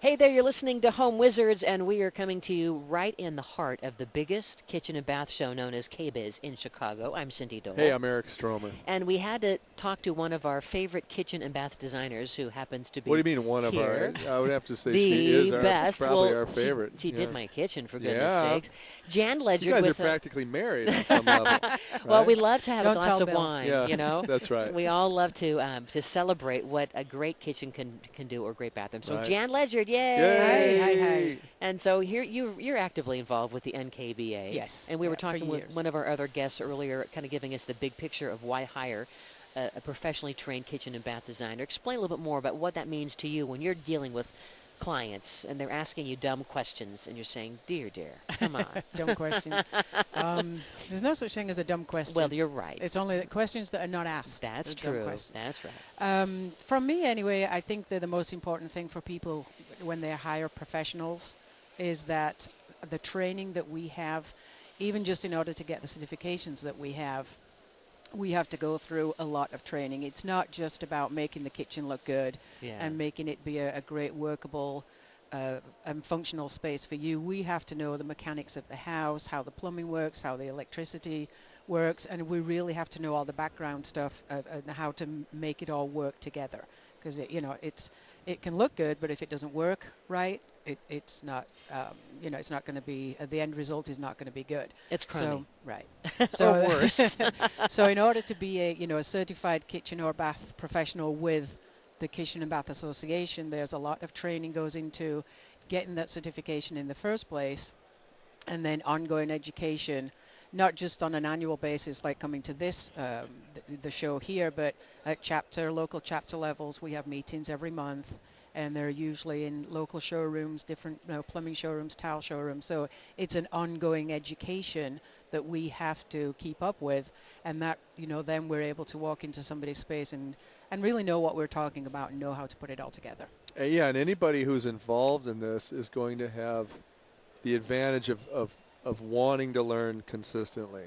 Hey there, you're listening to Home Wizards, and we are coming to you right in the heart of the biggest kitchen and bath show known as KBIS in Chicago. I'm Cindy Hey, Dole. I'm Eric Stromer. And we had to talk to one of our favorite kitchen and bath designers who happens to What do be you mean one of our? here. I would have to say she The is our best. probably Well, our favorite. she Yeah. did my kitchen, for goodness Yeah. sakes. Jan You Ledgard guys are with practically married on some level. Well, Right? we love to have a Don't glass tell of Bill. wine, Yeah, you know. that's right. We all love to celebrate what a great kitchen can do or a great bathroom. So Right. Jan Ledgard, yay! Yay! Hi, hi, hi. And so here you're actively involved with the NKBA. Yes, And we were for talking with years. one of our other guests earlier, kind of giving us the big picture of why hire a professionally trained kitchen and bath designer. Explain a little bit more about what that means to you when you're dealing with clients and they're asking you dumb questions and you're saying, dear, come on. Dumb questions. There's no such thing as a dumb question. Well, you're right. It's only the questions that are not asked. That's are dumb true. questions. That's right. From me, anyway, I think that the most important thing for people when they hire professionals is that the training that we have, even just in order to get the certifications that we have to go through a lot of training. It's not just about making the kitchen look good and making it be a great workable and functional space for you. We have to know the mechanics of the house, how the plumbing works, how the electricity works, and we really have to know all the background stuff and how to make it all work together. Because it can look good, but if it doesn't work right, it's not it's not going to be the end result is not going to be good. It's crummy. So, right. Or worse. So in order to be a certified kitchen or bath professional with the Kitchen and Bath Association, there's a lot of training goes into getting that certification in the first place, and then ongoing education, not just on an annual basis like coming to this the show here, but at local chapter levels. We have meetings every month, and they're usually in local showrooms, different plumbing showrooms, tile showrooms. So it's an ongoing education that we have to keep up with, and that then we're able to walk into somebody's space and really know what we're talking about and know how to put it all together. Yeah, and anybody who's involved in this is going to have the advantage of wanting to learn consistently,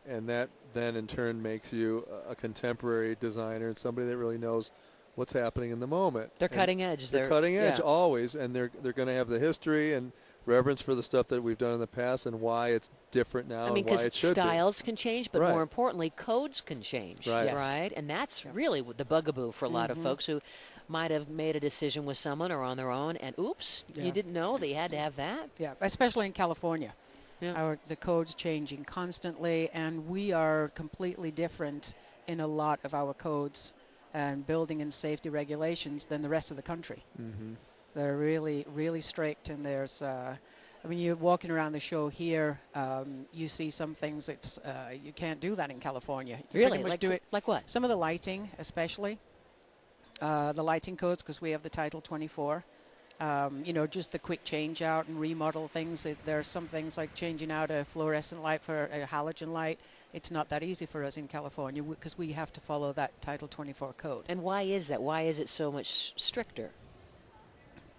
and that then in turn makes you a contemporary designer and somebody that really knows what's happening in the moment. They're cutting edge. They're cutting edge always, and they're going to have the history and reverence for the stuff that we've done in the past and why it's different now and why it should be. Styles can change, but Right. more importantly, codes can change, Right. Yes. right? And that's really the bugaboo for a lot of folks who might have made a decision with someone or on their own, and oops, you didn't know that you had to have that. Yeah, especially in California. Yeah. The code's changing constantly, and we are completely different in a lot of our codes and building and safety regulations than the rest of the country. Mm-hmm. They're really, really strict, and there's, you're walking around the show here, you see some things that you can't do that in California. You Really? pretty much Like, do it. like what? Some of the lighting, especially, the lighting codes, because we have the Title 24. Just the quick change out and remodel things. There are some things like changing out a fluorescent light for a halogen light. It's not that easy for us in California because we have to follow that Title 24 code. And why is that? Why is it so much stricter?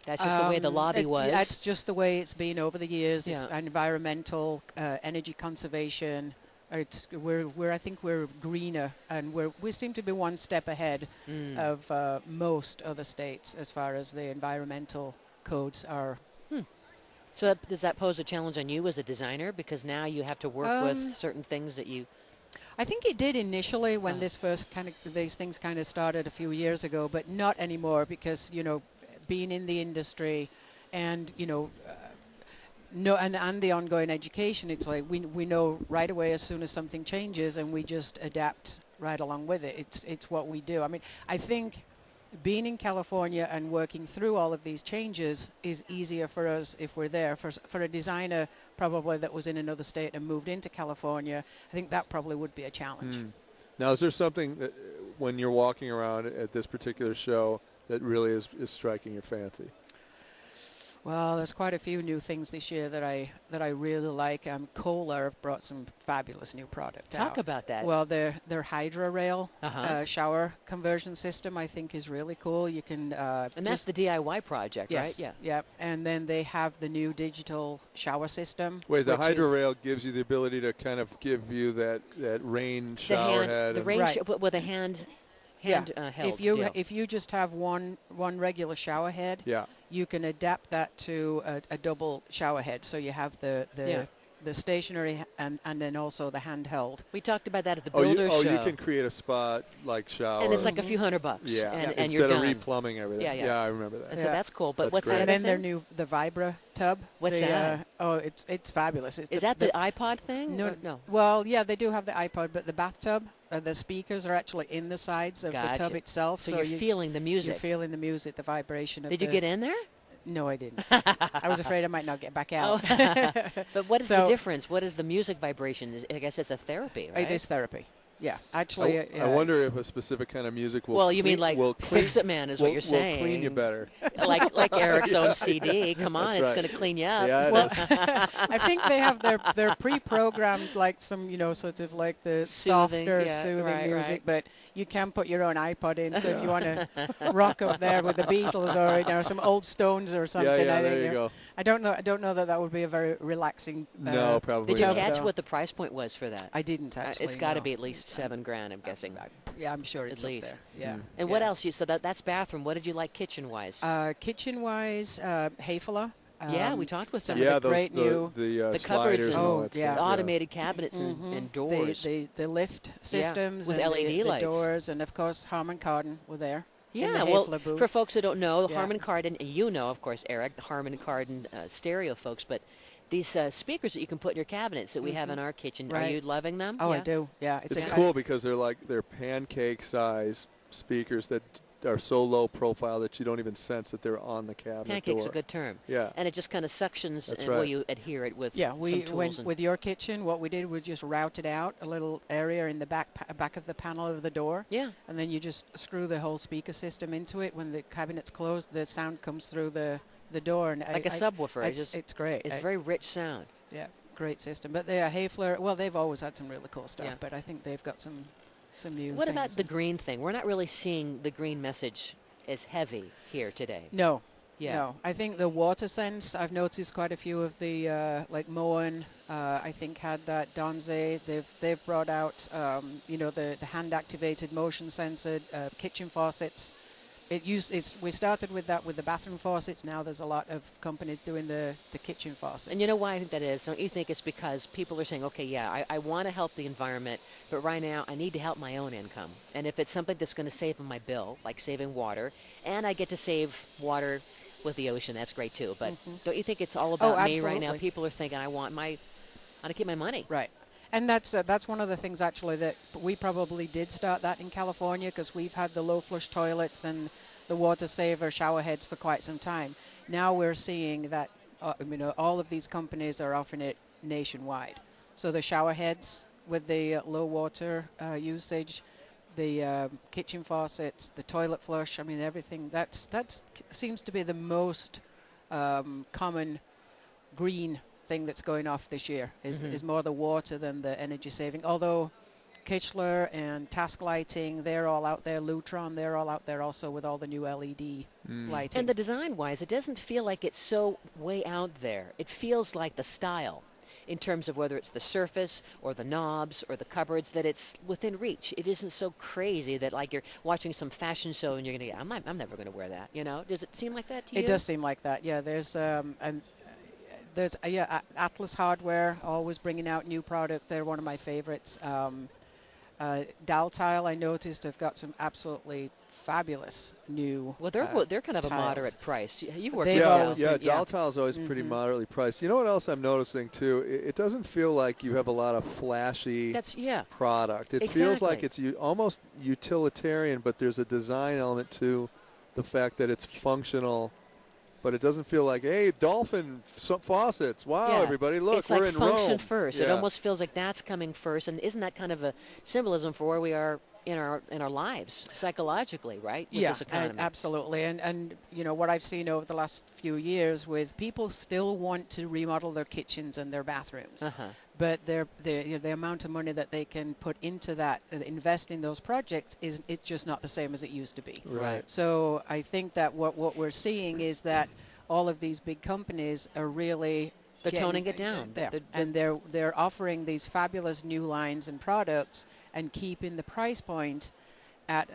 That's just the way the lobby was. That's just the way it's been over the years. It's Yeah. environmental, energy conservation. I think we're greener, and we seem to be one step ahead of most other states as far as the environmental codes are. So does that pose a challenge on you as a designer? Because now you have to work with certain things that you... I think it did initially when these things kind of started a few years ago, but not anymore because, being in the industry and, and the ongoing education, it's like we know right away as soon as something changes, and we just adapt right along with it. It's what we do. I mean, I think being in California and working through all of these changes is easier for us if we're there. For a designer probably that was in another state and moved into California, I think that probably would be a challenge. Now, is there something that when you're walking around at this particular show that really is striking your fancy? Well, there's quite a few new things this year that I really like. Kohler have brought some fabulous new product out. Talk about that. Well, their Hydra Rail shower conversion system, I think, is really cool. You can and that's the DIY project, yes, right? Yeah. And then they have the new digital shower system. Wait, the Hydra Rail gives you the ability to kind of give you that rain shower head. The rain with a hand hand held If you deal. if you just have one regular shower head, Yeah. you can adapt that to a double shower head. So you have the stationary and then also the handheld. We talked about that at the Oh, Builders you Show. can create a spot like shower. And it's like a few $100, yeah. and you're Instead done. of replumbing everything. Yeah, yeah. I remember that. And so Yeah. that's cool. But That's what's great. that And other then thing? the Vibra tub. What's that? Oh, it's fabulous. It's Is that the iPod thing? No, Or no. Well, yeah, they do have the iPod, but the bathtub, the speakers are actually in the sides of the Gotcha. tub itself. So you're feeling the music. You're feeling the music, the vibration of Did you get in there? No, I didn't. I was afraid I might not get back out. But what is the So- difference? What is the music vibration? I guess it's a therapy, right? It is therapy. Yeah, actually. I wonder if a specific kind of music will. Well, you mean clean- like will clean, Fix It Man is what you're saying. Will clean you better. like Eric's own CD. Come on, That's it's right. going to clean you up. Yeah, it Well, is. I think they have their pre-programmed like some sort of like the Soothing, softer yeah, soothing right, music, right. but you can put your own iPod in. So if you want to rock up there with the Beatles or some old Stones or something, yeah, I think there you go. I don't know that would be a very relaxing. No, probably Did you not. catch though. what the price point was for that? I didn't actually. It's got to no. be at least $7,000, I'm guessing. Yeah, I'm sure it's at up least. there. Yeah. And what else? So that's bathroom. What did you like kitchen-wise? Kitchen-wise, Hafele. Yeah, we talked with some them. of Yeah, the great new The sliders cupboards and and all that yeah. stuff. automated cabinets and doors. the lift systems with and LED the lights. doors, and of course Harman Kardon were there. in Yeah, the well, Hafele booth. for folks who don't know, Yeah. Harman Kardon, you know, of course, Eric, the Harman Kardon stereo folks, but these speakers that you can put in your cabinets that we have in our kitchen, are Right. you loving them? Oh, yeah? I do. Yeah, It's a- cool because they're pancake size speakers that are so low profile that you don't even sense that they're on the cabinet Pancake's door. a good term. Yeah. And it just kind of suctions, That's and well, right. you adhere it with Yeah, some we tools. And with your kitchen, what we did was just routed out a little area in the back of the panel of the door, yeah, and then you just screw the whole speaker system into it. When the cabinet's closed, the sound comes through the door, and like a subwoofer. It's great. It's very rich sound. Yeah, great system. But they are Hafele. Well, they've always had some really cool stuff, Yeah. but I think they've got some new. What about things. the green thing? We're not really seeing the green message as heavy here today. No. Yeah. No, I think the WaterSense, I've noticed quite a few of the, like Moen, I think had that. Donze, they've brought out, the hand-activated motion sensor kitchen faucets. We started with that with the bathroom faucets. Now there's a lot of companies doing the kitchen faucets. And you know why I think that is? Don't you think it's because people are saying, okay, yeah, I want to help the environment, but right now I need to help my own income. And if it's something that's going to save on my bill, like saving water, and I get to save water with the ocean, that's great too. But don't you think it's all about me right now? absolutely. People are thinking, I want to keep my money. Right. And that's one of the things actually that we probably did start that in California, because we've had the low flush toilets and the water saver shower heads for quite some time. Now we're seeing that all of these companies are offering it nationwide. So the shower heads with the low water usage, the kitchen faucets, the toilet flush. I mean, everything. That seems to be the most common green thing that's going off this year is more the water than the energy saving. Although Kichler and Task Lighting, they're all out there. Lutron, they're all out there also with all the new LED lighting. And the design-wise, it doesn't feel like it's so way out there. It feels like the style, in terms of whether it's the surface or the knobs or the cupboards, that it's within reach. It isn't so crazy that like you're watching some fashion show and you're going to I'm never going to wear that, you know? Does it seem like that to you? It does seem like that, yeah. There's Atlas Hardware, always bringing out new product. They're one of my favorites. Daltile, I noticed, have got some absolutely fabulous new Well, they're kind of a tiles. moderate price. You work They've with always Dell. been- yeah. Daltile's always pretty moderately priced. You know what else I'm noticing too? It doesn't feel like you have a lot of flashy product. It feels like it's almost utilitarian, but there's a design element to the fact that it's functional. But it doesn't feel like, hey, dolphin faucets. Wow, Yeah. everybody, look, it's we're like in function Rome. first. Yeah. It almost feels like that's coming first. And isn't that kind of a symbolism for where we are in our lives psychologically, right? With this economy. Absolutely. And what I've seen over the last few years with people still want to remodel their kitchens and their bathrooms. But the amount of money that they can put into that, invest in those projects, it's just not the same as it used to be. Right. So I think that what we're seeing is that all of these big companies are really They're toning it down. And they're offering these fabulous new lines and products and keeping the price point at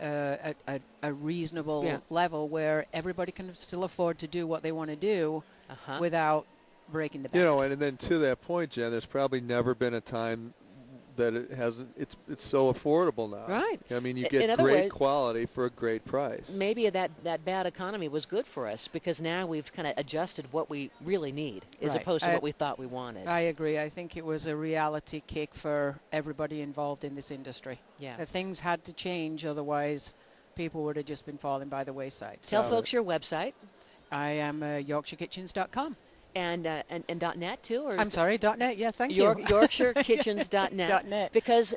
a reasonable Yeah. level where everybody can still afford to do what they want to do Uh-huh. without breaking the bank. You know, and then to that point, Jen, there's probably never been a time that it hasn't. It's so affordable now. Right. I mean, you In get other great words, quality for a great price. maybe that bad economy was good for us because now we've kind of adjusted what we really need as Right. opposed to what we thought we wanted. I agree. I think it was a reality kick for everybody involved in this industry. Yeah. Things had to change, otherwise people would have just been falling by the wayside. Tell So folks your website I am YorkshireKitchens.com. and .net too, or I'm sorry, .net. Yeah, thank you. YorkshireKitchens.net. .net. Because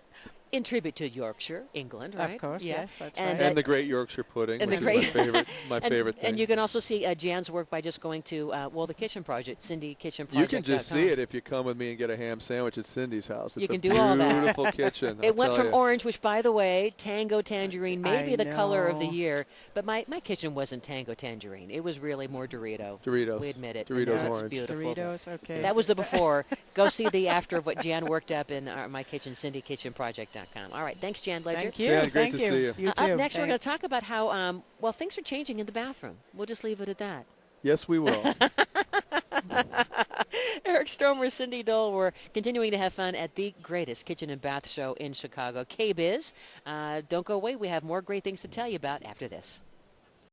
in tribute to Yorkshire, England, right? Of course, Yeah. yes, that's And right. And the great Yorkshire pudding, and which the is great- my favorite thing. And you can also see Jan's work by just going to, the Kitchen Project, CindyKitchenProject.com. You can just see it if you come with me and get a ham sandwich at Cindy's house. It's You can a do all that. beautiful kitchen. It I'll went tell from you. orange, which, by the way, Tango Tangerine may be I the color of the know. year, but my kitchen wasn't Tango Tangerine. It was really more Dorito. Doritos. We admit it. Doritos and that's orange. beautiful. Doritos, okay. That was the before. Go see the after of what Jan worked up in my kitchen, CindyKitchenProject.com. All right, thanks, Jan Ledgard. Thank you. Yeah, great Thank to you. see you. You Up too. next, we're going to Thanks. talk about how, things are changing in the bathroom. We'll just leave it at that. Yes, we will. Eric Stromer, Cindy Dole, we're continuing to have fun at the greatest kitchen and bath show in Chicago, KBIS. Don't go away. We have more great things to tell you about after this.